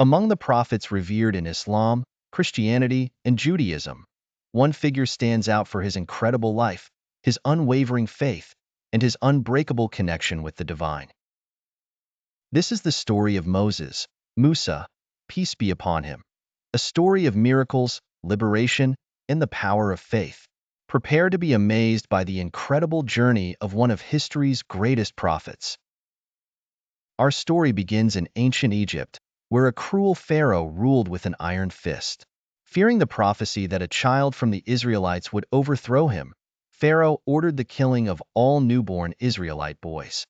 Among the prophets revered in Islam, Christianity, and Judaism, one figure stands out for his incredible life, his unwavering faith, and his unbreakable connection with the divine. This is the story of Moses, Musa, peace be upon him, a story of miracles, liberation, and the power of faith. Prepare to be amazed by the incredible journey of one of history's greatest prophets. Our story begins in ancient Egypt, where a cruel pharaoh ruled with an iron fist. Fearing the prophecy that a child from the Israelites would overthrow him, Pharaoh ordered the killing of all newborn Israelite boys.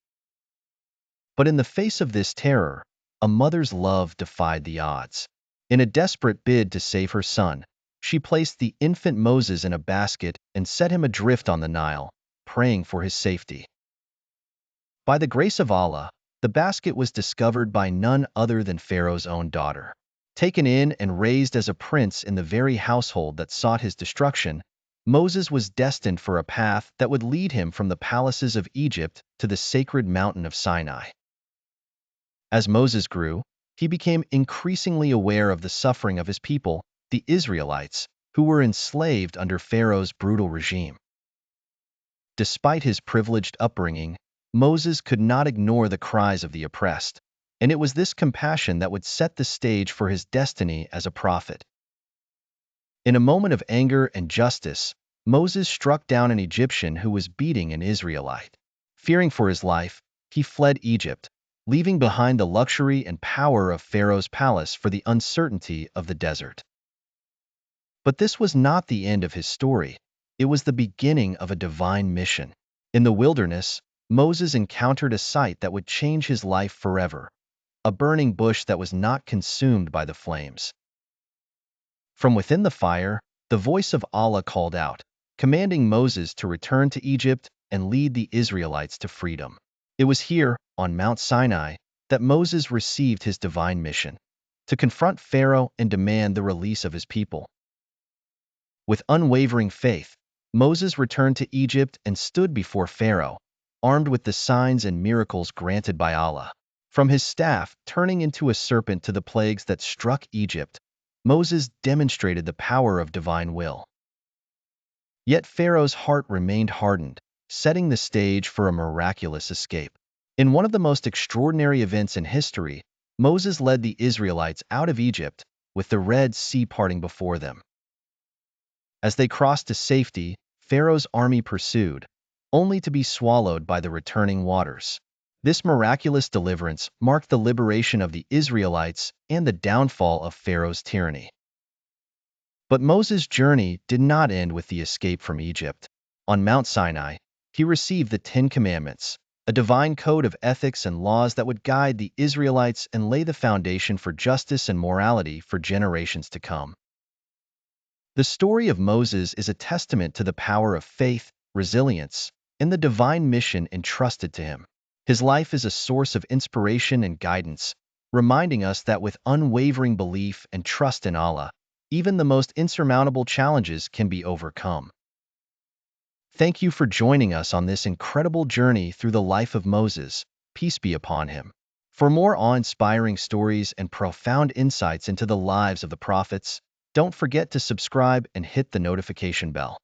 But in the face of this terror, a mother's love defied the odds. In a desperate bid to save her son, she placed the infant Moses in a basket and set him adrift on the Nile, praying for his safety. By the grace of Allah, the basket was discovered by none other than Pharaoh's own daughter. Taken in and raised as a prince in the very household that sought his destruction, Moses was destined for a path that would lead him from the palaces of Egypt to the sacred mountain of Sinai. As Moses grew, he became increasingly aware of the suffering of his people, the Israelites, who were enslaved under Pharaoh's brutal regime. Despite his privileged upbringing, Moses could not ignore the cries of the oppressed, and it was this compassion that would set the stage for his destiny as a prophet. In a moment of anger and justice, Moses struck down an Egyptian who was beating an Israelite. Fearing for his life, he fled Egypt, leaving behind the luxury and power of Pharaoh's palace for the uncertainty of the desert. But this was not the end of his story. It was the beginning of a divine mission. In the wilderness, Moses encountered a sight that would change his life forever, a burning bush that was not consumed by the flames. From within the fire, the voice of Allah called out, commanding Moses to return to Egypt and lead the Israelites to freedom. It was here, on Mount Sinai, that Moses received his divine mission, to confront Pharaoh and demand the release of his people. With unwavering faith, Moses returned to Egypt and stood before Pharaoh, armed with the signs and miracles granted by Allah. From his staff turning into a serpent to the plagues that struck Egypt, Moses demonstrated the power of divine will. Yet Pharaoh's heart remained hardened, setting the stage for a miraculous escape. In one of the most extraordinary events in history, Moses led the Israelites out of Egypt, with the Red Sea parting before them. As they crossed to safety, Pharaoh's army pursued, only to be swallowed by the returning waters. This miraculous deliverance marked the liberation of the Israelites and the downfall of Pharaoh's tyranny. But Moses' journey did not end with the escape from Egypt. On Mount Sinai, he received the Ten Commandments, a divine code of ethics and laws that would guide the Israelites and lay the foundation for justice and morality for generations to come. The story of Moses is a testament to the power of faith, resilience, and the divine mission entrusted to him. His life is a source of inspiration and guidance, reminding us that with unwavering belief and trust in Allah, even the most insurmountable challenges can be overcome. Thank you for joining us on this incredible journey through the life of Moses, peace be upon him. For more awe-inspiring stories and profound insights into the lives of the prophets, don't forget to subscribe and hit the notification bell.